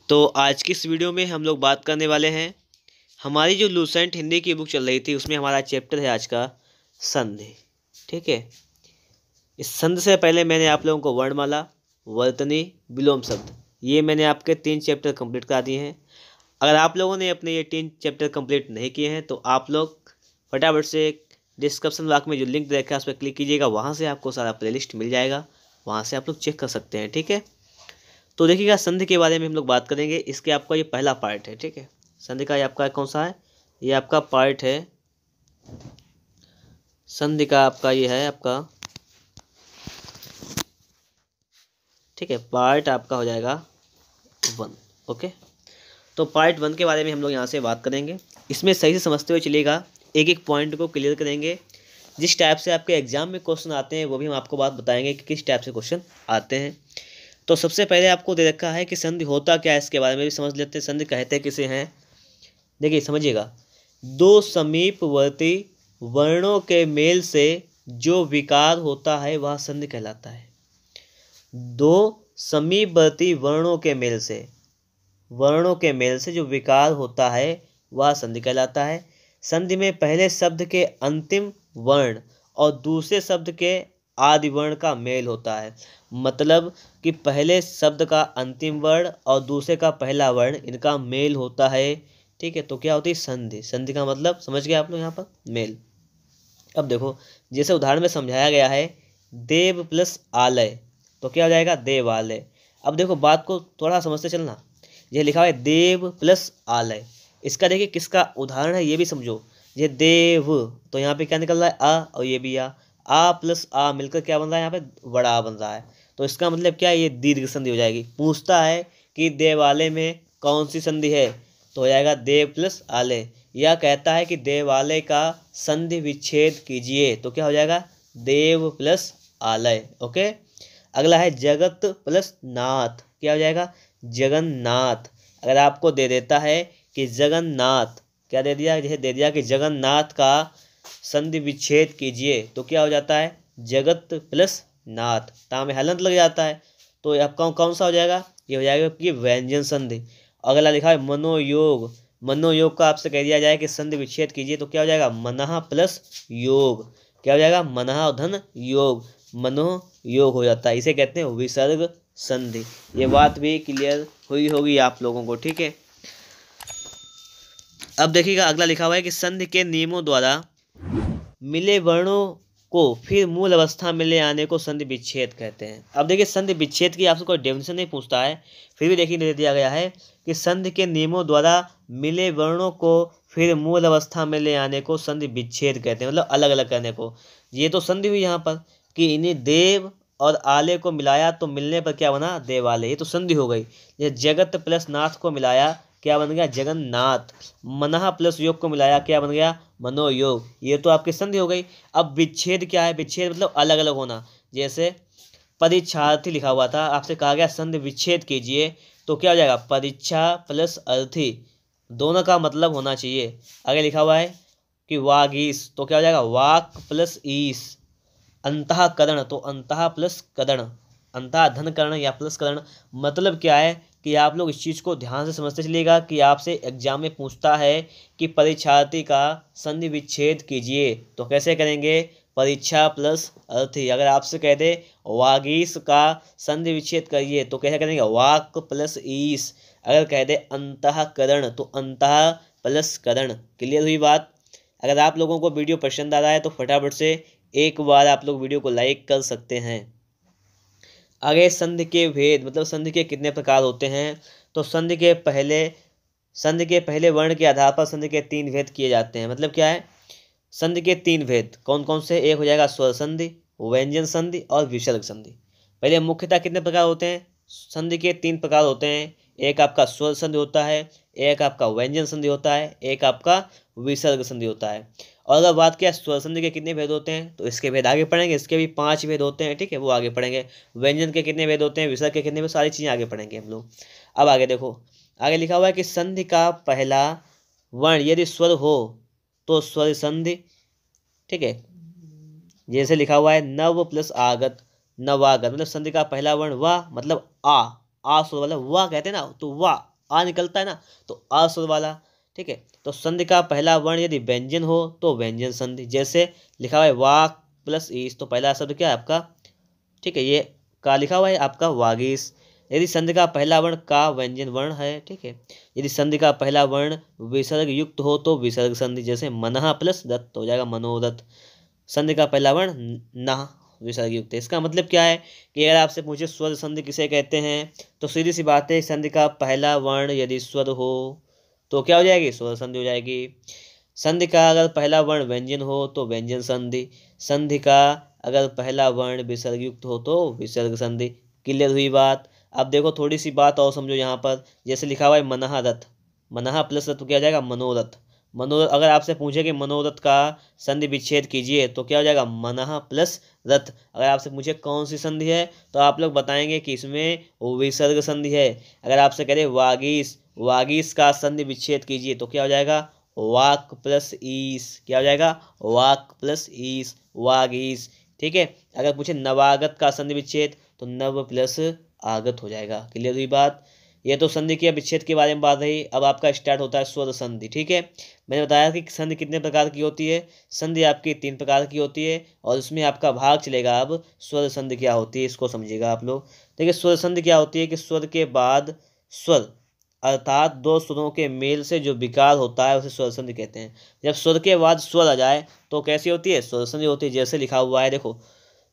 तो आज की इस वीडियो में हम लोग बात करने वाले हैं, हमारी जो लूसेंट हिंदी की बुक चल रही थी उसमें हमारा चैप्टर है आज का संधि। ठीक है, इस संधि से पहले मैंने आप लोगों को वर्णमाला, वर्तनी, विलोम शब्द ये मैंने आपके 3 चैप्टर कंप्लीट करा दिए हैं। अगर आप लोगों ने अपने ये 3 चैप्टर कंप्लीट नहीं किए हैं तो आप लोग फटाफट से डिस्क्रिप्शन बॉक्स में जो लिंक देखा है उस पर क्लिक कीजिएगा, वहाँ से आपको सारा प्लेलिस्ट मिल जाएगा, वहाँ से आप लोग चेक कर सकते हैं। ठीक है, तो देखिएगा संधि के बारे में हम लोग बात करेंगे। इसके आपका ये पहला पार्ट है। ठीक है, संधि का ये आपका कौन सा है, ये आपका पार्ट है संधि का, आपका ये है आपका, ठीक है, पार्ट आपका हो जाएगा 1। ओके, तो पार्ट 1 के बारे में हम लोग यहाँ से बात करेंगे। इसमें सही से समझते हुए चलिएगा, एक एक पॉइंट को क्लियर करेंगे। जिस टाइप से आपके एग्जाम में क्वेश्चन आते हैं वो भी हम आपको बात बताएंगे कि किस टाइप से क्वेश्चन आते हैं। तो सबसे पहले आपको दे रखा है कि संधि होता क्या है, इसके बारे में भी समझ लेते हैं। संधि कहते किसे हैं, देखिए समझिएगा, दो समीपवर्ती वर्णों के मेल से जो विकार होता है वह संधि कहलाता है। दो समीपवर्ती वर्णों के मेल से जो विकार होता है वह संधि कहलाता है। संधि में पहले शब्द के अंतिम वर्ण और दूसरे शब्द के आदि वर्ण का मेल होता है। मतलब कि पहले शब्द का अंतिम वर्ण और दूसरे का पहला वर्ण, इनका मेल होता है। ठीक है, तो क्या होती है संधि। संधि का मतलब समझ गए आप लोग, यहाँ पर मेल। अब देखो, जैसे उदाहरण में समझाया गया है, देव प्लस आलय, तो क्या हो जाएगा देवालय। अब देखो बात को थोड़ा समझते चलना, ये लिखा हुआ है देव प्लस आलय, इसका देखिए किसका उदाहरण है ये भी समझो। ये देव, तो यहाँ पे क्या निकल रहा है आ, और ये भी आ प्लस आ मिलकर क्या बन रहा है, यहाँ पे बड़ा बन रहा है। तो इसका मतलब क्या है, ये दीर्घ संधि हो जाएगी। पूछता है कि देवालय में कौन सी संधि है, तो हो जाएगा देव प्लस आलय। या कहता है कि देवालय का संधि विच्छेद कीजिए, तो क्या हो जाएगा देव प्लस आलय। ओके, अगला है जगत प्लस नाथ, क्या हो जाएगा जगन्नाथ। अगर आपको दे देता है कि जगन्नाथ, क्या दे दिया, जैसे दे दिया कि जगन्नाथ का संधि विच्छेद कीजिए, तो क्या हो जाता है जगत प्लस नाथ, ता में हलंत लग जाता है। तो आपका कौन सा हो जाएगा, ये हो जाएगा कि व्यंजन संधि। अगला लिखा है मनोयोग, मनोयोग का आपसे कह दिया जाए कि संधि विच्छेद कीजिए, तो क्या हो जाएगा मनः प्लस योग, क्या हो जाएगा मनः धन योग, मनोयोग हो जाता है। इसे कहते हैं विसर्ग संधि। ये बात भी क्लियर हुई होगी आप लोगों को। ठीक है, अब देखिएगा अगला लिखा हुआ है कि संधि के नियमों द्वारा मिले वर्णों को फिर मूल अवस्था में ले आने को संधि विच्छेद कहते हैं। अब देखिए संधि विच्छेद की आपसे कोई डेफिनेशन नहीं पूछता है, फिर भी देखिए दे दिया गया है कि संधि के नियमों द्वारा मिले वर्णों को फिर मूल अवस्था में ले आने को संधि विच्छेद कहते हैं, मतलब अलग अलग करने को। ये तो संधि हुई यहाँ पर कि इन्हें देव और आले को मिलाया तो मिलने पर क्या बना देवालय, ये तो संधि हो गई। ये जगत प्लस नाथ को मिलाया क्या बन गया जगन्नाथ, मनः प्लस योग को मिलाया क्या बन गया मनोयोग, ये तो आपकी संधि हो गई। अब विच्छेद क्या है, विच्छेद मतलब अलग अलग होना। जैसे परीक्षार्थी लिखा हुआ था, आपसे कहा गया संधि विच्छेद कीजिए, तो क्या हो जाएगा परीक्षा प्लस अर्थी, दोनों का मतलब होना चाहिए। आगे लिखा हुआ है कि वागीस, तो क्या हो जाएगा वाक प्लस ईस। अंतःकरण, तो अंतः प्लस करण, अंतः धन करण या प्लस करण। मतलब क्या है कि आप लोग इस चीज़ को ध्यान से समझते चलिएगा कि आपसे एग्जाम में पूछता है कि परीक्षार्थी का संधि विच्छेद कीजिए, तो कैसे करेंगे परीक्षा प्लस अर्थी। अगर आपसे कह दे वागीस का संधि विच्छेद करिए, तो कैसे करेंगे वाक प्लस ईस। अगर कह दे अंतःकरण, तो अंतः प्लस करण। क्लियर हुई बात। अगर आप लोगों को वीडियो पसंद आ रहा है तो फटाफट से एक बार आप लोग वीडियो को लाइक कर सकते हैं। आगे संधि के भेद, मतलब संधि के कितने प्रकार होते हैं। तो संधि के पहले वर्ण के आधार पर संधि के 3 भेद किए जाते हैं। मतलब क्या है, संधि के 3 भेद कौन कौन से, एक हो जाएगा स्वर संधि, व्यंजन संधि और विसर्ग संधि। पहले मुख्यतः कितने प्रकार होते हैं, संधि के 3 प्रकार होते हैं। एक आपका स्वर संधि होता है, एक आपका व्यंजन संधि होता है, एक आपका विसर्ग संधि होता है। और अगर बात किया स्वर संधि के कितने भेद होते हैं, तो इसके भेद आगे पढ़ेंगे, इसके भी 5 भेद होते हैं। ठीक है, वो आगे पढ़ेंगे। व्यंजन के कितने भेद होते हैं, विसर्ग के कितने भेद, सारी चीज़ें आगे पढ़ेंगे हम लोग। अब आगे देखो, आगे लिखा हुआ है कि संधि का पहला वर्ण यदि स्वर हो तो स्वर संधि। ठीक है, जैसे लिखा हुआ है नव प्लस आगत, नवागत, मतलब संधि का पहला वर्ण वाह, मतलब आ स्वर वाला वाह कहते हैं ना, तो वाह आ निकलता है ना, तो आ स्वर वाला। ठीक है, तो संधि का पहला वर्ण यदि व्यंजन हो तो व्यंजन संधि। जैसे लिखा हुआ है वाक प्लस ईस, तो पहला शब्द क्या है आपका, ठीक है, ये का लिखा हुआ है आपका वागीस। यदि संधि का पहला वर्ण का व्यंजन वर्ण है, ठीक है, यदि संधि का पहला वर्ण विसर्ग युक्त हो तो विसर्ग संधि। जैसे मनहा प्लस दत्त हो जाएगा मनोदत्त। संधि का पहला वर्ण नह विसर्ग युक्त है। इसका मतलब क्या है कि अगर आपसे पूछे स्वर संधि किसे कहते हैं, तो सीधी सी बात है, संधि का पहला वर्ण यदि स्वर हो तो क्या हो जाएगी, स्वर संधि हो जाएगी। संधि का अगर पहला वर्ण व्यंजन हो तो व्यंजन संधि। संधि का अगर पहला वर्ण विसर्ग युक्त हो तो विसर्ग संधि। क्लियर हुई बात। अब देखो थोड़ी सी बात और समझो यहाँ पर। जैसे लिखा हुआ है मनहा रथ, मनहा प्लस रथ तो क्या हो जाएगा, मनोरथ। मनोरथ अगर आपसे पूछे कि मनोरथ का संधि विच्छेद कीजिए तो क्या हो जाएगा, मनहा प्लस रथ। अगर आपसे पूछे कौन सी संधि है तो आप लोग बताएंगे कि इसमें विसर्ग संधि है। अगर आपसे कह रहे वागीस, वागीस का संधि विच्छेद कीजिए तो क्या हो जाएगा, वाक प्लस ईस। क्या हो जाएगा, वाक प्लस ईस, वागीस। ठीक है, अगर पूछे नवागत का संधि विच्छेद तो नव प्लस आगत हो जाएगा। क्लियर हुई बात। ये तो संधि के विच्छेद के बारे में बात रही। अब आपका स्टार्ट होता है स्वर संधि। ठीक है, मैंने बताया कि संधि कितने प्रकार की होती है। संधि आपकी 3 प्रकार की होती है और उसमें आपका भाग चलेगा। अब स्वर संधि क्या होती है इसको समझिएगा आप लोग। देखिए स्वर संधि क्या होती है कि स्वर के बाद स्वर अर्थात 2 स्वरों के मेल से जो विकार होता है उसे स्वर संधि कहते हैं। जब स्वर के बाद स्वर आ जाए तो कैसी होती है, स्वर संधि होती है। जैसे लिखा हुआ है देखो,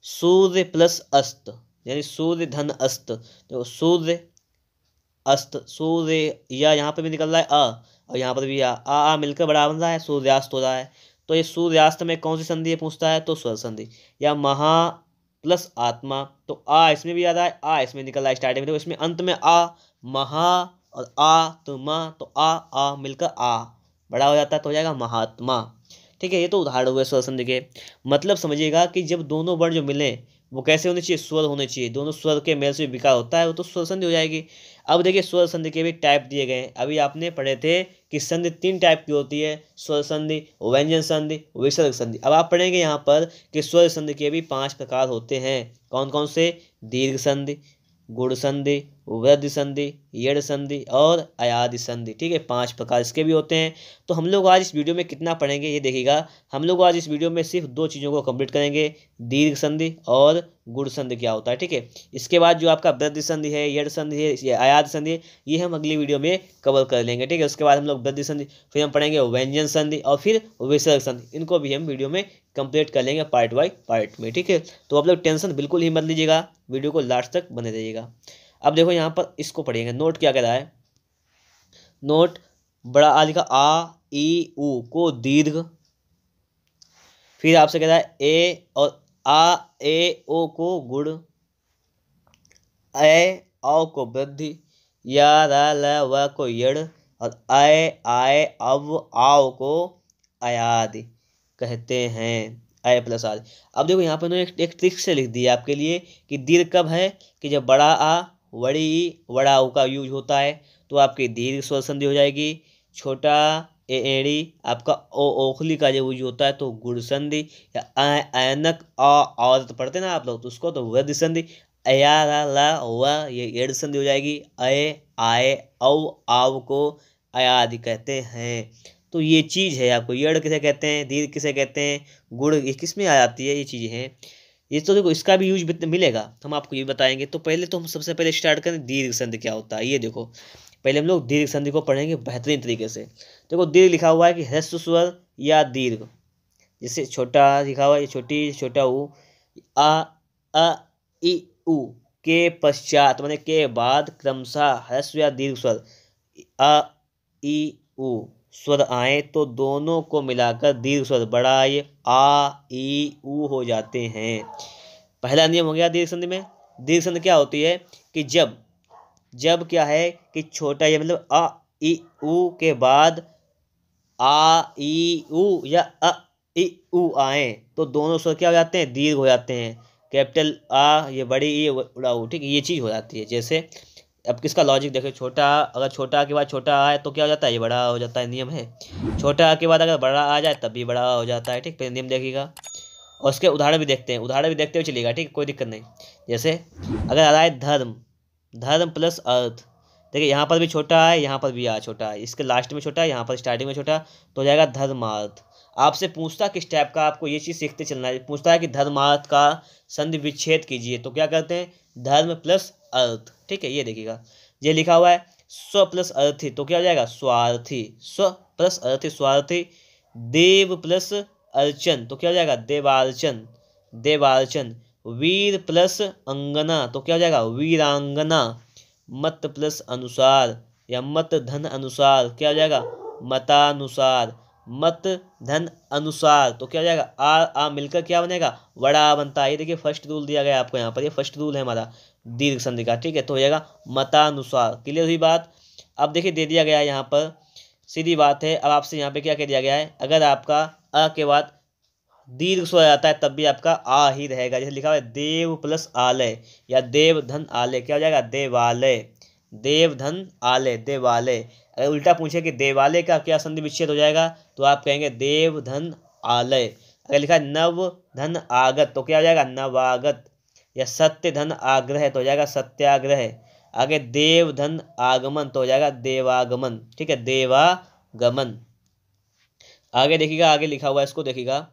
सूर्य प्लस अस्त, यानी सूर्य धन अस्त। देखो सूर्य अस्त, सूर्य या यहाँ पर भी निकल रहा है अ, और यहाँ पर भी आ मिलकर बड़ा बन रहा है, सूर्यास्त हो रहा है। तो ये सूर्यास्त में कौन सी संधि है पूछता है तो स्वर संधि। या महा प्लस आत्मा, तो आ इसमें भी आ रहा है, आ इसमें निकल रहा है स्टार्टिंग में, तो इसमें अंत में आ, महा और आ तो माँ, तो आ मिलकर आ बड़ा हो जाता है तो हो जाएगा महात्मा। ठीक है, ये तो उदाहरण हुए स्वर संधि के। मतलब समझिएगा कि जब दोनों वर्ण जो मिले वो कैसे होने चाहिए, स्वर होने चाहिए। दोनों स्वर के मेल से विकार होता है वो तो स्वर संधि हो जाएगी। अब देखिए स्वर संधि के भी टाइप दिए गए हैं। अभी आपने पढ़े थे कि संधि 3 टाइप की होती है, स्वर संधि, व्यंजन संधि, विसर्ग संधि। अब आप पढ़ेंगे यहाँ पर कि स्वर संधि के भी 5 प्रकार होते हैं। कौन कौन से, दीर्घ संधि, गुण संधि, वृद्धि संधि, यड़ संधि और अयादि संधि। ठीक है, 5 प्रकार इसके भी होते हैं। तो हम लोग आज इस वीडियो में कितना पढ़ेंगे ये देखिएगा। हम लोग आज इस वीडियो में सिर्फ 2 चीज़ों को कंप्लीट करेंगे, दीर्घ संधि और गुण संधि क्या होता है। ठीक है, इसके बाद जो आपका वृद्धि संधि है, यड़ संधि है, ये अयादि संधि है, ये हम अगली वीडियो में कवर कर लेंगे। ठीक है, उसके बाद हम लोग वृद्धि संधि, फिर हम पढ़ेंगे व्यंजन संधि और फिर विसर्ग संधि। इनको भी हम वीडियो में कंप्लीट कर लेंगे पार्ट बाय पार्ट में। ठीक है, तो आप लोग टेंशन बिल्कुल ही मत लीजिएगा, वीडियो को लास्ट तक बने रहिएगा। अब देखो यहाँ पर इसको पढ़िएगा, नोट क्या कह रहा है। नोट बड़ा आ लिखा आ ई उ को दीर्घ, फिर आपसे कह रहा है ए और आ ए ओ को गुण, ए औ को वृद्धि, या रा ल व को यड़ और आय आय अव आओ को अयादि कहते हैं। आय प्लस आदि। अब देखो यहाँ पर उन्होंने एक ट्रिक से लिख दिया आपके लिए कि दीर्घ कब है कि जब बड़ा आ बड़ी ई बड़ा ऊ का यूज होता है तो आपकी दीर्घ स्वर संधि हो जाएगी। छोटा ए एड़ी आपका ओ ओखली का जो यूज होता है तो गुण संधि। या ऐनक औरत पढ़ते ना आप लोग तो उसको तो वृद्धि संधि। अया रा ला व ये एड़ संधि हो जाएगी। अय आय औ आव को अयादि कहते हैं। तो ये चीज़ है आपको, यड़ किसे कहते हैं, दीर्घ किसे कहते हैं, गुण ये किस में आ जाती है, ये चीज़ें हैं। ये तो देखो इसका भी यूज मिलेगा, हम आपको ये बताएंगे। तो पहले तो हम सबसे पहले स्टार्ट करें दीर्घ संधि क्या होता है। ये देखो पहले हम लोग दीर्घ संधि को पढ़ेंगे बेहतरीन तरीके से। देखो दीर्घ लिखा हुआ है कि ह्रस्व स्वर या दीर्घ, जैसे छोटा लिखा हुआ है, छोटी छोटा ऊ, आ अ इ उ के पश्चात माने के बाद क्रमशः ह्रस्व या दीर्घ स्वर अ इ उ स्वर आए तो दोनों को मिलाकर दीर्घ स्वर बड़ा ये आ ई उ हो जाते हैं। पहला नियम हो गया दीर्घ संधि में। दीर्घ संधि क्या होती है कि जब क्या है कि छोटा ये मतलब अ ई उ के बाद आ ई उ या अ ई उ आए तो दोनों स्वर क्या हो जाते हैं, दीर्घ हो जाते हैं। कैपिटल आ ये बड़ी ई बड़ा ऊ, ठीक है, ये चीज़ हो जाती है। जैसे अब किसका लॉजिक देखो, छोटा अगर छोटा के बाद छोटा आए तो क्या हो जाता है, ये बड़ा हो जाता है, नियम है। छोटा के बाद अगर बड़ा आ जाए तब भी बड़ा हो जाता है। ठीक, पहले नियम देखिएगा और उसके उदाहरण भी देखते हैं, उदाहरण भी देखते हुए चलिएगा। ठीक, कोई दिक्कत नहीं। जैसे अगर आ रहा है धर्म, धर्म प्लस अर्थ, देखिए यहाँ पर भी छोटा है, यहाँ पर भी आ छोटा है, इसके लास्ट में छोटा है, यहाँ पर स्टार्टिंग में छोटा, तो हो जाएगा धर्मार्थ। आपसे पूछता किस टाइप का, आपको ये चीज़ सीखते चलना है। पूछता है कि धर्मार्थ का संधि विच्छेद कीजिए, तो क्या करते हैं, धर्म प्लस अर्थ। ठीक है, ये देखिएगा, ये लिखा हुआ है स्व प्लस अर्थी, तो क्या हो जाएगा स्वार्थी, स्व प्लस अर्थी स्वार्थी। देव प्लस अर्चन, तो क्या हो जाएगा देवार्चन, देवार्चन। वीर प्लस अंगना, तो क्या हो जाएगा वीरांगना। मत प्लस अनुसार या मत धन अनुसार, क्या हो जाएगा मतानुसार, मत धन अनुसार। तो क्या हो जाएगा आ मिलकर क्या बनेगा वड़ा बनता है। ये देखिए फर्स्ट रूल दिया गया आपको यहाँ पर, ये फर्स्ट रूल है हमारा दीर्घ संधि का। ठीक है, तो हो जाएगा मतानुसार। क्लियर हुई बात। अब देखिए दे दिया गया है यहाँ पर, सीधी बात है। अब आपसे यहाँ पे क्या कह दिया गया है, अगर आपका अ के बाद दीर्घ स्वर आता है तब भी आपका आ ही रहेगा। जैसे लिखा हुआ है देव प्लस आलय या देव धन आलय, क्या हो जाएगा देवालय, देव धन आलय देवालय। अगर उल्टा पूछे कि देवालय का क्या संधि विच्छेद हो जाएगा, तो आप कहेंगे देव धन आलय। अगर लिखा है नव धन आगत, तो क्या हो जाएगा नवागत। या सत्य धन आग्रह, तो हो जाएगा सत्याग्रह। आगे देव धन आगमन, तो हो जाएगा देवागमन। ठीक है, देवागमन। आगे देखिएगा, आगे लिखा हुआ है, इसको देखिएगा,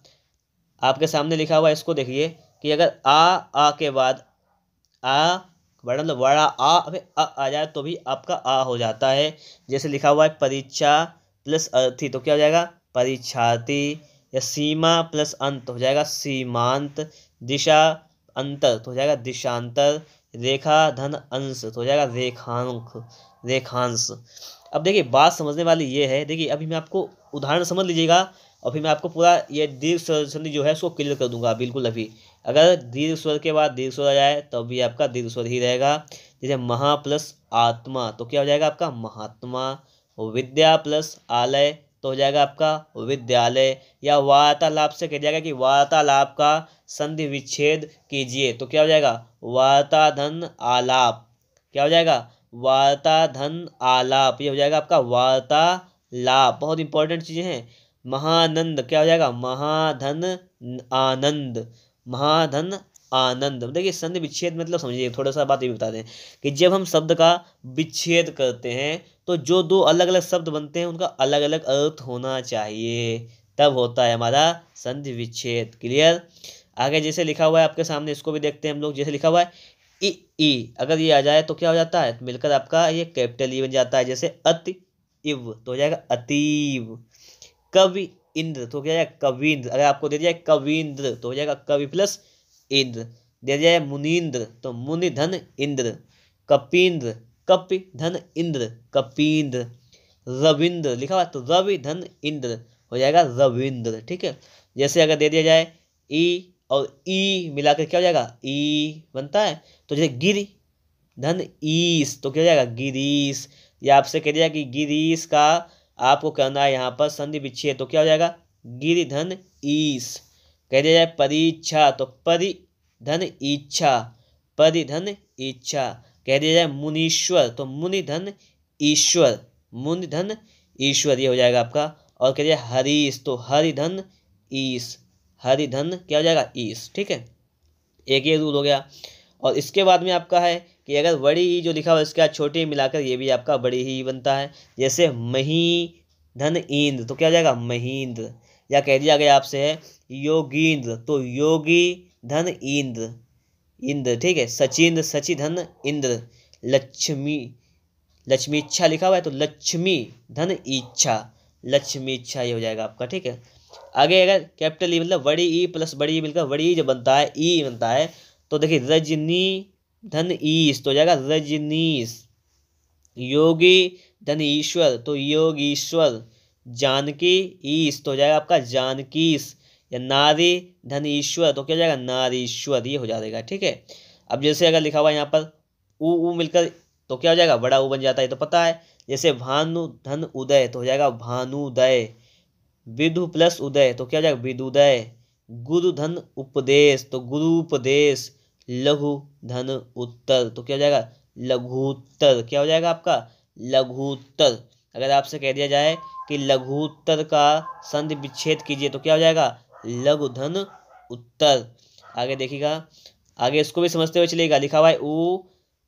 आपके सामने लिखा हुआ है, इसको देखिए कि अगर आ के बाद आ बड़ा मतलब बड़ा आ जाए तो भी आपका आ हो जाता है। जैसे लिखा हुआ है परीक्षा प्लस अर्थी, तो क्या हो जाएगा परीक्षार्थी। या सीमा प्लस अंत हो जाएगा सीमांत। दिशा अंतर तो हो जाएगा दिशांतर। रेखा धन अंश तो हो जाएगा रेखांक रेखांश। अब देखिए बात समझने वाली ये है, देखिए अभी मैं आपको उदाहरण समझ लीजिएगा और फिर मैं आपको पूरा ये दीर्घ स्वर संधि जो है उसको क्लियर कर दूंगा बिल्कुल। अभी अगर दीर्घ स्वर के बाद दीर्घ स्वर आ जाए तो भी आपका दीर्घ स्वर ही रहेगा। जैसे महा प्लस आत्मा, तो क्या हो जाएगा आपका महात्मा। विद्या प्लस आलय, तो हो जाएगा आपका विद्यालय। या वार्तालाप से कह जाएगा कि वार्तालाप का संधि विच्छेद कीजिए, तो क्या हो जाएगा वार्ता धन आलाप। क्या हो जाएगा वार्ता धन आलाप, ये हो जाएगा आपका वार्तालाप। बहुत इंपॉर्टेंट चीजें हैं। महानंद, क्या हो जाएगा महाधन आनंद, महाधन आनंद। देखिए संधि विच्छेद मतलब समझिए, थोड़ा सा बात ये बता दें कि जब हम शब्द का विच्छेद करते हैं तो जो दो अलग अलग शब्द बनते हैं उनका अलग अलग अर्थ होना चाहिए, तब होता है हमारा संधि विच्छेद। क्लियर। आगे जैसे लिखा हुआ है आपके सामने, इसको भी देखते हैं हम लोग। जैसे लिखा हुआ है ई, अगर ये आ जाए तो क्या हो जाता है मिलकर आपका ये कैपिटल ई बन जाता है। जैसे अति इव, तो हो जाएगा अतीव। कवि इंद्र, तो क्या जाएगा कविंद्र। अगर आपको दे दिया कविंद्र तो हो जाएगा कवि प्लस इंद्र। दे दिया मुनीन्द्र तो मुनि धन इंद्र। कपींद्र, कपि धन इंद्र कपींद्र। रविंद्र लिखा हुआ तो रवि धन इंद्र हो जाएगा रविंद्र। ठीक है। जैसे अगर दे दिया जाए ई और ई मिलाकर क्या हो जाएगा ई बनता है। तो जैसे गिरि धन ईस, तो क्या हो जाएगा गिरीश। या आपसे कह दिया कि गिरीश का आपको करना है यहाँ पर संधि विच्छेद, तो क्या हो जाएगा गिरि धन ईस। कह दिया जाए परीक्षा तो परि धन इच्छा, परि धन इच्छा। कह दिया जाए मुनीश्वर तो मुनि धन ईश्वर, मुनि धन ईश्वर, ये हो जाएगा आपका। और कह दिया हरीश तो हरि धन ईश, हरि धन क्या हो जाएगा ईश। ठीक है, एक ये रूल हो गया। और इसके बाद में आपका है कि अगर बड़ी ही जो लिखा हुआ है इसके बाद छोटी मिलाकर ये भी आपका बड़ी ही बनता है। जैसे मही धन इंद्र, तो क्या हो जाएगा महींद्र। या कह दिया गया आपसे है योगींद्र तो योगी धन इंद्र इंद्र। ठीक है। सचिंद्र सचि धन इंद्र। लक्ष्मी, लक्ष्मी इच्छा लिखा हुआ है तो लक्ष्मी धन इच्छा, लक्ष्मी इच्छा, ये हो जाएगा आपका। ठीक है। आगे अगर कैपिटल ई मतलब बड़ी ई प्लस बड़ी ई मिलकर बड़ी ई जो बनता है ई बनता है, तो देखिए रजनी धन ईश, तो हो जाएगा रजनीश। योगी धन ईश्वर तो योगीश्वर। जानकी ईश, तो हो जाएगा आपका जानकीश। या नारी धन ईश्वर, तो क्या हो जाएगा नारीश्वर, ये हो जाएगा। ठीक है। अब जैसे अगर लिखा हुआ है यहाँ पर ऊ मिलकर तो क्या हो जाएगा बड़ा ऊ बन जाता है, तो पता है। जैसे भानु धन उदय, तो हो जाएगा भानुदय। विदु प्लस उदय, तो क्या हो जाएगा विदुदय। गुरु धन उपदेश, तो गुरुपदेश। लघु धन उत्तर, तो क्या हो जाएगा लघुत्तर, क्या हो जाएगा आपका लघुत्तर। अगर आपसे कह दिया जाए कि लघुत्तर का संधि विच्छेद कीजिए, तो क्या हो जाएगा लघु धन उत्तर। आगे देखिएगा, आगे इसको भी समझते हुए चलिएगा। लिखा हुआ है ऊ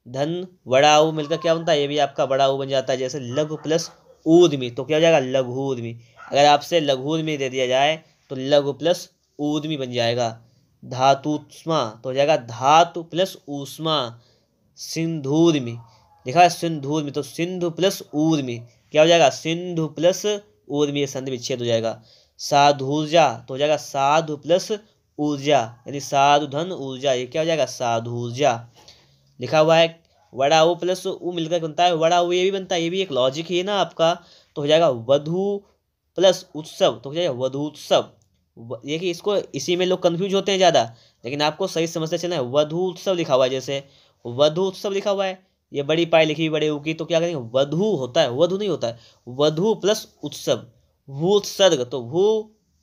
धन बड़ा ऊ मिलकर क्या बनता है, ये भी आपका बड़ा ऊ बन जाता है। जैसे लघु प्लस ऊर्ध्मी तो क्या हो जाएगा, लघूर्ध्मी। अगर आपसे लघूर्ध्मी दे दिया जाए तो लघु प्लस ऊर्ध्मी बन जाएगा। धातुष्मा तो हो जाएगा धातु प्लस ऊष्मा। सिंधूर्मी लिखा है सिंधूर्मी तो सिंधु प्लस ऊर्ध्मी क्या हो जाएगा, सिंधु प्लस ऊर्ध्मी, ये संधि विच्छेद हो जाएगा। साधुर्जा तो हो जाएगा साधु प्लस ऊर्जा, यानी साधु धन ऊर्जा, ये क्या हो जाएगा, साधुर्जा लिखा हुआ है। वड़ा ऊ प्लस ऊ मिलकर बनता है वड़ा ऊ, ये भी बनता है, ये भी एक लॉजिक ही है ना आपका। तो हो जाएगा वधु प्लस उत्सव तो हो जाएगा वधूत्सव। देखिए इसको इसी में लोग कंफ्यूज होते हैं ज़्यादा, लेकिन आपको सही समझते चलना है। वधु उत्सव लिखा हुआ है, जैसे वधु उत्सव लिखा हुआ है, ये बड़ी पाई लिखी हुई बड़े ऊ की, तो क्या करेंगे, वधु होता है, वधु नहीं होता है। वधु प्लस उत्सव, भू उत्सर्ग तो भू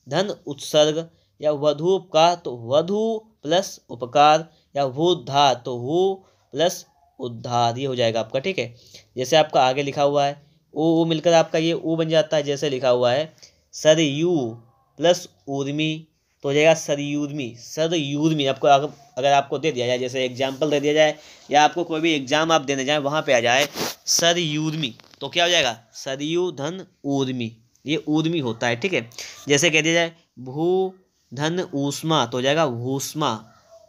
धन उत्सर्ग, या वधु उपकार तो वधु प्लस उपकार, या भूधार तो भू प्लस उद्धार, ये हो जाएगा आपका। ठीक है, जैसे आपका आगे लिखा हुआ है ओ मिलकर आपका ये ऊ बन जाता है। जैसे लिखा हुआ है सरयू प्लस ऊर्मी तो हो जाएगा सरयूर्मी। सरयूर्मी आपको अगर आपको दे दिया जाए, जैसे एग्जाम्पल दे दिया जाए, या आपको कोई भी एग्जाम आप देने जाए वहाँ पे आ जाए सरयूर्मी तो क्या हो जाएगा, सरयू धन ऊर्मी, ये ऊर्मी होता है। ठीक है, जैसे कह दिया जाए भू धन ऊष्मा तो हो जाएगा भूष्मा।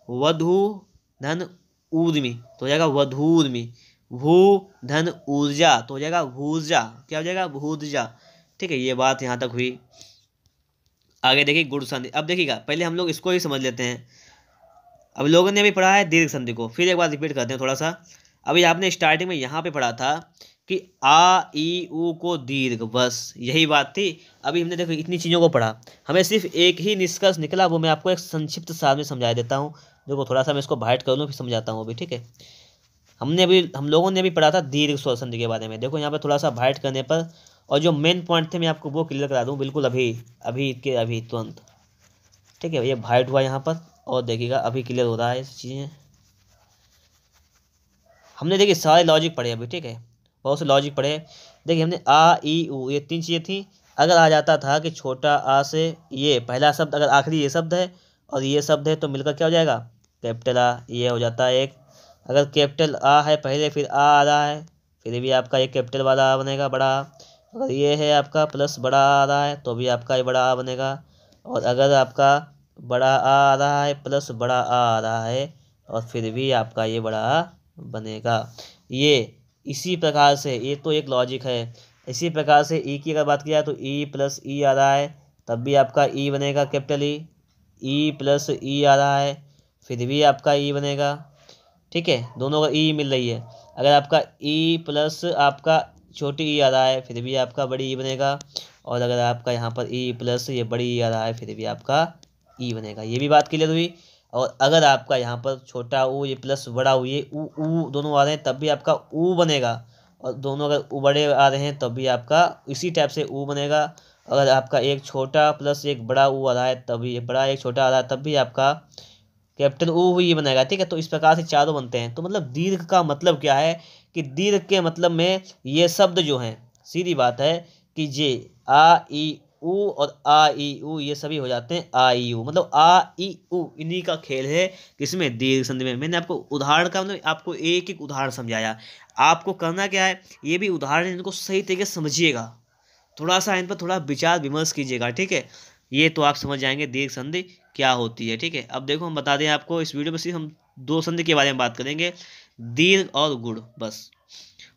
वधु धन ऊर्मी तो हो जाएगा वधूर्मी। भू धन ऊर्जा तो हो जाएगा भूर्जा, क्या हो जाएगा, भूर्जा। ठीक है, ये बात यहाँ तक हुई। आगे देखिए गुण संधि। अब देखिएगा, पहले हम लोग इसको ही समझ लेते हैं। अब लोगों ने भी पढ़ा है दीर्घ संधि को, फिर एक बार रिपीट करते हैं थोड़ा सा। अभी आपने स्टार्टिंग में यहाँ पे पढ़ा था कि आ ई ऊ को दीर्घ, बस यही बात थी। अभी हमने देखो इतनी चीज़ों को पढ़ा, हमें सिर्फ एक ही निष्कर्ष निकला, वो मैं आपको एक संक्षिप्त सार में समझा देता हूँ। देखो थोड़ा सा मैं इसको बाइट कर लूँ फिर समझाता हूँ अभी। ठीक है, हम लोगों ने भी पढ़ा था दीर्घ स्वर संधि के बारे में। देखो यहाँ पे थोड़ा सा बाइट करने पर, और जो मेन पॉइंट थे मैं आपको वो क्लियर करा दूँ बिल्कुल अभी तुरंत। ठीक है, ये बाइट हुआ यहाँ पर, और देखिएगा अभी क्लियर हो रहा है चीज़ें। हमने देखिए सारे लॉजिक पढ़े अभी। ठीक है, बहुत से लॉजिक पढ़े। देखिए हमने आ ई ऊ ये तीन चीज़ें थी। अगर आ जाता था कि छोटा आ से ये पहला शब्द, अगर आखिरी ये शब्द है और ये शब्द है, तो मिलकर क्या हो जाएगा, कैपिटल आ, ये हो जाता है एक। अगर कैपिटल आ है पहले फिर आ रहा है, फिर भी आपका एक कैपिटल वाला आ बनेगा, बड़ा आ। अगर ये है आपका प्लस बड़ा आ रहा है तो भी आपका ये बड़ा आ बनेगा। और अगर आपका बड़ा आ रहा है प्लस बड़ा आ रहा है और फिर भी आपका ये बड़ा आ बनेगा। ये इसी प्रकार से, ये तो एक लॉजिक है। इसी प्रकार से ई की अगर बात की जाए तो ई प्लस ई आ रहा है तब भी आपका ई बनेगा कैपिटल ई प्लस ई आ रहा है फिर भी आपका ई बनेगा। ठीक है, दोनों का ई मिल रही है। अगर आपका ई प्लस आपका छोटी ई आ रहा है फिर भी आपका बड़ी ई बनेगा, और अगर आपका यहाँ पर ई प्लस ये बड़ी ई आ रहा है फिर भी आपका ई बनेगा। ये भी बात क्लियर हुई। और अगर आपका यहाँ पर छोटा ऊ ये प्लस बड़ा ऊ, ये ऊ दोनों आ रहे हैं तब भी आपका ऊ बनेगा, और दोनों अगर ऊ बड़े आ रहे हैं तब भी आपका इसी टाइप से ऊ बनेगा। अगर आपका एक छोटा प्लस एक बड़ा ऊ आ रहा है तब भी बड़ा एक छोटा आ रहा है तब भी आपका कैपिटल ऊ ही बनेगा। ठीक है, तो इस प्रकार से चारों बनते हैं। तो मतलब दीर्घ का मतलब क्या है कि दीर्घ के मतलब में ये शब्द जो हैं, सीधी बात है कि जे आ ई ऊ और आ ई ऊ ये सभी हो जाते हैं आ ई ऊ, मतलब आ ई ऊ इन्हीं का खेल है किसमें, दीर्घ संधि में। मैंने आपको उदाहरण का मतलब आपको एक एक उदाहरण समझाया। आपको करना क्या है, ये भी उदाहरण इनको सही तरीके से समझिएगा, थोड़ा सा इन पर थोड़ा विचार विमर्श कीजिएगा। ठीक है, ये तो आप समझ जाएंगे दीर्घ संधि क्या होती है। ठीक है, अब देखो हम बता दें आपको, इस वीडियो में सिर्फ हम दो संधि के बारे में बात करेंगे, दीर्घ और गुण, बस।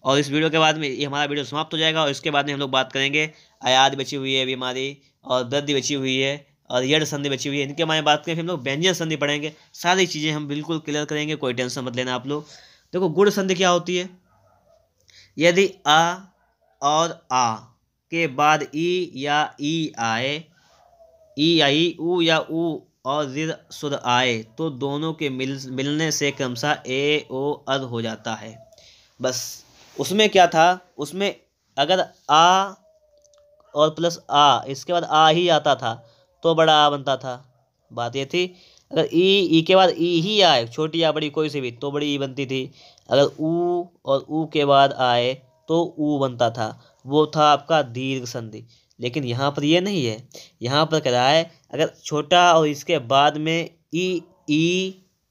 और इस वीडियो के बाद में ये हमारा वीडियो समाप्त हो जाएगा, और इसके बाद में हम लोग बात करेंगे आयात बची हुई है अभी हमारी, और वृद्धि बची हुई है, और यड संधि बची हुई है। इनके बारे में बात करें, फिर हम लोग व्यंजन संधि पढ़ेंगे। सारी चीज़ें हम बिल्कुल क्लियर करेंगे, कोई टेंशन मत लेना आप लोग। देखो गुण संधि क्या होती है, यदि आ और आ के बाद ई या ई आए, ई आई ऊ या ऊ और ऋ सुर आए, तो दोनों के मिलने से क्रमशः ए ओ अद हो जाता है। बस उसमें क्या था, उसमें अगर आ और प्लस आ इसके बाद आ ही आता था तो बड़ा आ बनता था, बात ये थी। अगर ई के बाद ई ही आए, छोटी या बड़ी कोई सी भी, तो बड़ी ई बनती थी। अगर ऊ और ऊ के बाद आए तो ऊ बनता था, वो था आपका दीर्घ संधि। लेकिन यहाँ पर ये नहीं है, यहाँ पर कह रहा है अगर छोटा और इसके बाद में ई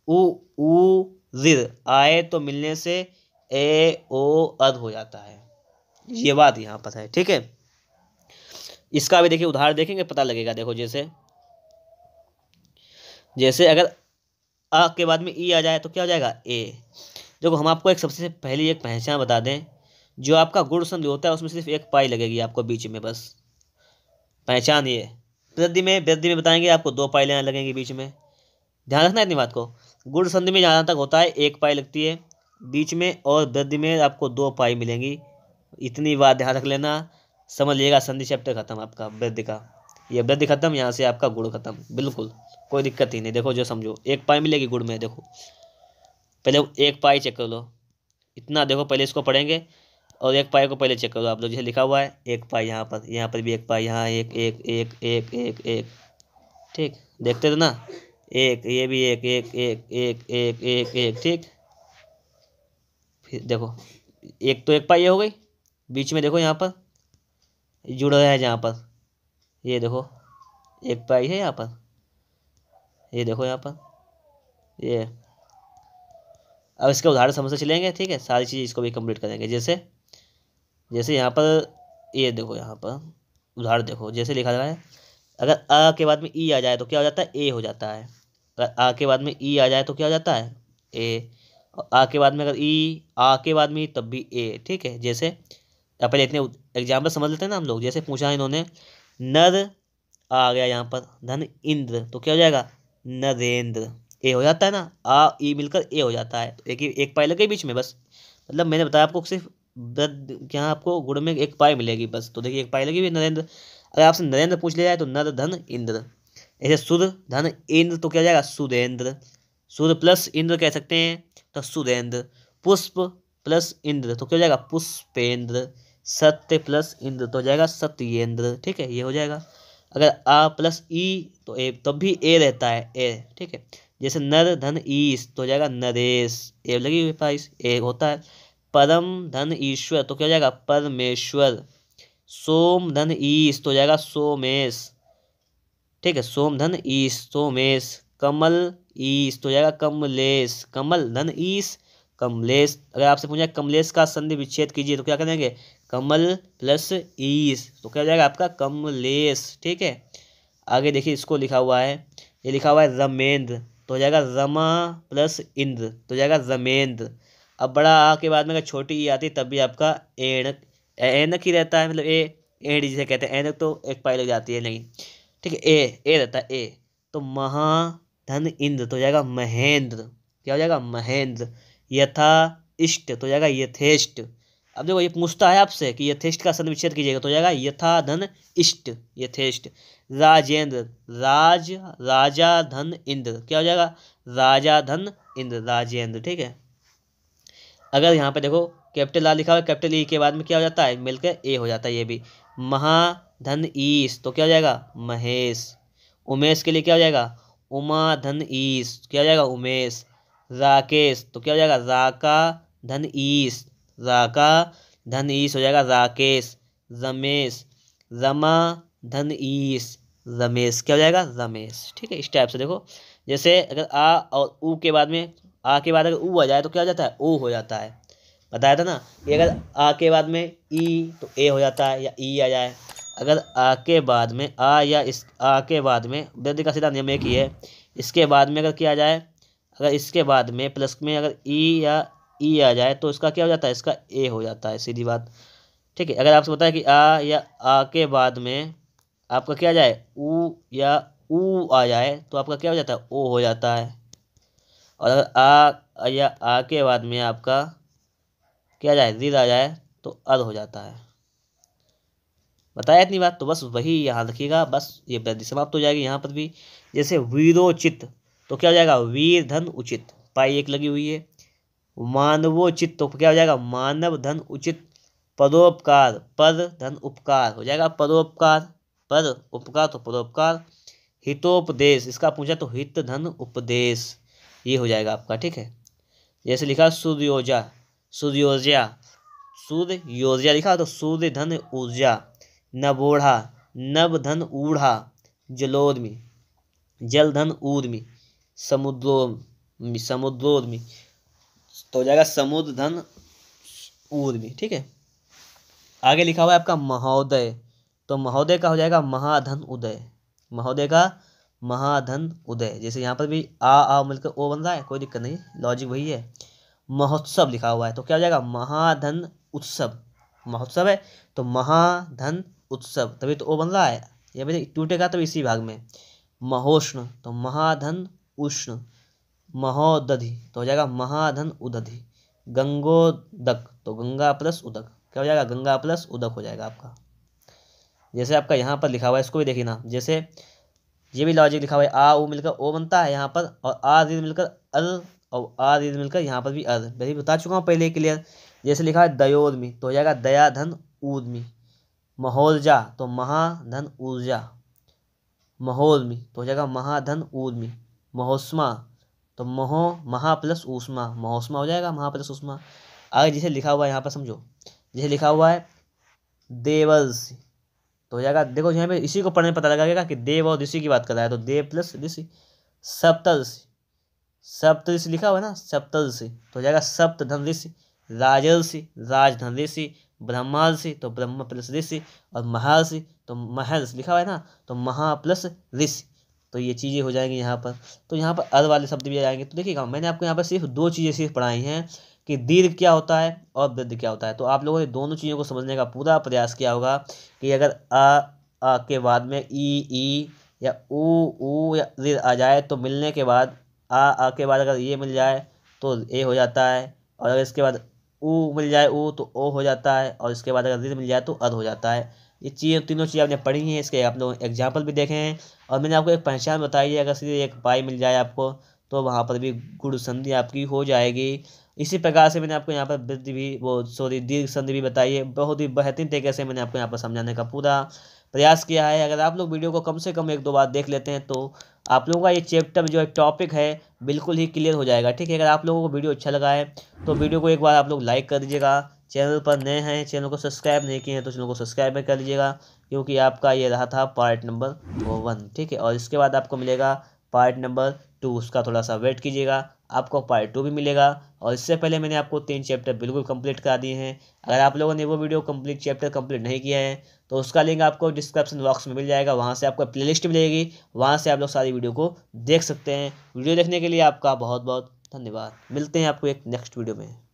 ऊ रिर आए तो मिलने से ए ओ अद हो जाता है। ये बात यहाँ पर है, ठीक है। इसका भी देखिए उदाहरण देखेंगे पता लगेगा। देखो जैसे जैसे अगर अ के बाद में ई आ जाए तो क्या हो जाएगा ए। देखो हम आपको एक सबसे पहली एक पहचान बता दें, जो आपका गुण संधि होता है उसमें सिर्फ एक पाई लगेगी आपको बीच में, बस पहचान ये। वृद्धि में बताएंगे आपको दो पाई लगेंगी बीच में। ध्यान रखना इतनी बात को। गुण संधि में जहाँ तक होता है एक पाई लगती है बीच में, और वृद्धि में आपको दो पाई मिलेंगी। इतनी बात ध्यान रख लेना, समझ लीजिएगा संधि चैप्टर खत्म आपका वृद्धि का। ये वृद्धि खत्म, यहाँ से आपका गुण खत्म, बिल्कुल कोई दिक्कत ही नहीं। देखो जो समझो एक पाई मिलेगी गुण में। देखो पहले एक पाई चेक कर लो, इतना देखो पहले इसको पढ़ेंगे और एक पाई को पहले चेक करो आप लोग। जैसे लिखा हुआ है एक पाई, यहाँ पर भी एक पाई, यहाँ एक एक एक एक एक एक, ठीक देखते थे ना, एक ये भी एक एक एक एक एक एक एक, ठीक। फिर देखो एक तो एक पाई हो गई, बीच में देखो यहाँ पर जुड़ रहा है जहाँ पर, ये देखो एक पाई है यहाँ पर, ये देखो यहाँ पर ये। अब इसके उदाहरण समझते चलेंगे, ठीक है, सारी चीज़ इसको भी कंप्लीट करेंगे। जैसे जैसे यहाँ पर ये देखो, यहाँ पर उदाहरण देखो जैसे लिखा रहा है, अगर अ के बाद में ई आ जाए तो क्या हो जाता है ए हो जाता है। अगर आ के बाद में ई आ जाए तो क्या हो जाता है ए। और आ के बाद में अगर ई आ के बाद में तब भी ए, ठीक है। जैसे पहले इतने एग्जाम्पल समझ लेते हैं ना हम लोग। जैसे पूछा इन्होंने नर आ गया यहाँ पर, धन इंद्र तो क्या हो जाएगा नरेंद्र, ए हो जाता है ना, आ ई मिलकर ए हो जाता है। तो एक पाई लगे बीच में, बस मतलब मैंने बताया आपको सिर्फ यहाँ आपको गुण में एक पाई मिलेगी बस। तो देखिए एक पाई लगी हुई नरेंद्र। अगर आपसे नरेंद्र पूछ लिया जाए तो नर धन इंद्र। ऐसे सुध धन इंद्र तो क्या हो जाएगा सुरेंद्र। सुध प्लस इंद्र कह सकते हैं तो सुरेंद्र। पुष्प प्लस इंद्र तो क्या हो जाएगा पुष्पेंद्र। सत्य प्लस इंद्र तो हो जाएगा सत्येंद्र, ठीक है, ये हो जाएगा। अगर आ प्लस ई तो ए, तब भी ए रहता है ए, ठीक है। जैसे नर धन ईश तो हो जाएगा नरेश, ए लगी हुई पाइस ए होता है। परम धन ईश्वर तो क्या हो जाएगा परमेश्वर। सोम धन ईश तो हो जाएगा सोमेश, ठीक है, सोम धन ईश सोमेश। कमल ईश तो हो जाएगा कमलेश, कमल धन ईश कमलेश। अगर आपसे पूछा कमलेश का संधि विच्छेद कीजिए तो क्या करेंगे कमल प्लस ईश तो क्या हो जाएगा आपका कमलेश, ठीक है। आगे देखिए इसको लिखा हुआ है, ये लिखा हुआ है रमेंद्र तो हो जाएगा रमा प्लस इंद्र तो हो जाएगा रमेंद्र। अब बड़ा आ के बाद में अगर छोटी ई आती तब भी आपका एणक एनक ही रहता है, मतलब एण जिसे कहते हैं एनक तो एक पाई लग जाती है नहीं, ठीक है। ए रहता है ए। तो महाधन इंद्र तो हो जाएगा महेंद्र, क्या हो जाएगा महेंद्र। यथा इष्ट तो हो जाएगा यथेष्ट। अब देखो ये पूछता है आपसे कि यथेष्ट का संधि विच्छेद कीजिएगा तो हो जाएगा यथा धन इष्ट यथेष्ट। राजेंद्र राज राजा धन इंद्र क्या हो जाएगा राजा धन इंद्र राजेंद्र, ठीक है। अगर यहाँ पे देखो कैपिटल आ लिखा हुआ है, कैपिटल ई के बाद में क्या हो जाता है मिलकर ए हो जाता है ये भी। महाधन ईश तो क्या हो जाएगा महेश। उमेश के लिए क्या हो जाएगा उमा धन ईश क्या हो जाएगा उमेश। राकेश तो क्या हो जाएगा राका धन ईश राका धन ईश हो जाएगा राकेश। रमेश रमा धन ईश रमेश क्या हो जाएगा रमेश, ठीक है। इस टाइप से देखो जैसे अगर आ और ऊ के बाद में आ के बाद अगर ऊ आ जाए तो क्या हो जाता है ओ हो जाता है, बताया था ना। ये अगर आ के बाद में ई तो ए हो जाता है या ई आ जाए। अगर आ के बाद में आ या इस आ के बाद में वृद्धि का सीधा नियम एक ही है, इसके बाद में अगर क्या आ जाए अगर इसके बाद में प्लस में अगर ई या ई आ जाए तो इसका क्या हो जाता है इसका ए हो जाता है, सीधी बात, ठीक है। अगर आपसे बताया कि आ या आ के बाद में आपका क्या आ जाए ऊ या ऊ आ जाए तो आपका क्या हो जाता है ओ हो जाता है। और अगर आ या आ के बाद में आपका क्या आ जाए रीद आ जाए तो अद हो जाता है। बताया इतनी बात तो बस वही यहाँ रखिएगा, बस ये वृद्धि समाप्त हो जाएगी यहाँ पर भी। जैसे वीरोचित तो क्या हो जाएगा वीर धन उचित, पाई एक लगी हुई है। मानवोचित तो क्या हो जाएगा मानव धन उचित। परोपकार पर धन उपकार हो जाएगा परोपकार, पर उपकार तो परोपकार। हितोपदेश इसका पूछा तो हित धन उपदेश, ये हो जाएगा आपका, ठीक है। जैसे लिखा सूर्योजा सूर्योजा सूर्योजा लिखा तो सूर्य धन ऊर्जा। नवोढ़ा नव धन ऊढ़ा। जलोर्मी जल धन ऊर्मी। समुद्रोर्मी समुद्रोर्मी। तो हो जाएगा समुद्र धन ऊर्मी। ठीक है, आगे लिखा हुआ है आपका महोदय, तो महोदय का हो जाएगा महाधन उदय। महोदय का महाधन उदय। जैसे यहाँ पर भी आ मिलकर ओ बन रहा है, कोई दिक्कत नहीं, लॉजिक वही है। महोत्सव लिखा हुआ है तो क्या हो जाएगा महाधन उत्सव। महोत्सव है तो महाधन उत्सव, तभी तो ओ बन रहा है, ये भी टूटेगा तो इसी भाग में। महोष्ण तो महाधन उष्ण। महोदधि तो हो जाएगा महाधन उदधि। गंगोदक तो गंगा प्लस उदक, क्या हो जाएगा गंगा प्लस उदक हो जाएगा आपका। जैसे आपका यहाँ पर लिखा हुआ है, इसको भी देखिए ना, जैसे ये भी लॉजिक लिखा हुआ है, आ उ मिलकर ओ बनता है यहाँ पर, और आ दीर्घ मिलकर अल, और आ दीर्घ मिलकर यहाँ पर भी अल, वही बता चुका हूँ पहले क्लियर। जैसे लिखा है दयोर्मी तो हो जाएगा दया धन ऊर्मी। महोर्जा तो महाधन ऊर्जा। महोर्मी तो हो जाएगा महाधन ऊर्मी। महोस्मा तो महा प्लस ऊष्मा, महोस्मा हो जाएगा महा प्लस ऊष्मा। आगे जैसे लिखा हुआ है यहाँ पर समझो, जैसे लिखा हुआ है देवर्षि तो हो जाएगा, देखो यहाँ पे इसी को पढ़ने में पता लगेगा कि देव और ऋषि की बात कर रहा है, तो देव प्लस ऋषि। सप्तर्षि, सप्तऋषि लिखा हुआ है ना, सप्तऋषि तो हो जाएगा सप्त धन ऋषि। राजर्षि राजधन ऋषि। ब्रह्मर्षि तो ब्रह्म प्लस ऋषि, और महर्षि तो महर्षि लिखा हुआ है ना, तो महा प्लस ऋषि। तो ये चीज़ें हो जाएंगी यहाँ पर। तो यहाँ पर अर वाले शब्द भी आ जाएंगे। तो देखिएगा मैंने आपको यहाँ पर सिर्फ दो चीज़ें सिर्फ पढ़ाई हैं कि दीर्घ क्या होता है और वृद्ध क्या होता है। तो आप लोगों ने दोनों चीज़ों को समझने का पूरा प्रयास किया होगा कि अगर आ के बाद में ई या ऊ या ऋ आ जाए तो मिलने के बाद आ के बाद अगर ये मिल जाए तो ए हो जाता है, और अगर इसके बाद ऊ मिल जाए ऊ तो ओ हो जाता है, और इसके बाद अगर ऋ मिल जाए तो अद हो जाता है। ये चीज़ें तीनों चीज़ें आपने पढ़ी हैं, इसके आप लोग एग्जाम्पल भी देखे हैं, और मैंने आपको एक पहचान बताई है, अगर सीधे एक पाई मिल जाए आपको तो वहाँ पर भी गुण संधि आपकी हो जाएगी। इसी प्रकार से मैंने आपको यहाँ पर वृद्धि भी दीर्घ संधि भी बताई है। बहुत ही बेहतरीन तरीके से मैंने आपको यहाँ पर समझाने का पूरा प्रयास किया है। अगर आप लोग वीडियो को कम से कम एक दो बार देख लेते हैं तो आप लोगों का ये चैप्टर जो एक टॉपिक है बिल्कुल ही क्लियर हो जाएगा। ठीक है, अगर आप लोगों को वीडियो अच्छा लगा है तो वीडियो को एक बार आप लोग लाइक कर दीजिएगा। चैनल पर नए हैं, चैनल को सब्सक्राइब नहीं किए हैं तो चैनल को सब्सक्राइब कर लीजिएगा, क्योंकि आपका ये रहा था पार्ट नंबर 1। ठीक है, और इसके बाद आपको मिलेगा पार्ट नंबर 2, उसका थोड़ा सा वेट कीजिएगा, आपको पार्ट 2 भी मिलेगा। और इससे पहले मैंने आपको 3 चैप्टर बिल्कुल कंप्लीट करा दिए हैं। अगर आप लोगों ने वो वीडियो चैप्टर कंप्लीट नहीं किया है तो उसका लिंक आपको डिस्क्रिप्शन बॉक्स में मिल जाएगा, वहाँ से आपको प्लेलिस्ट मिलेगी, वहाँ से आप लोग सारी वीडियो को देख सकते हैं। वीडियो देखने के लिए आपका बहुत बहुत धन्यवाद। मिलते हैं आपको एक नेक्स्ट वीडियो में।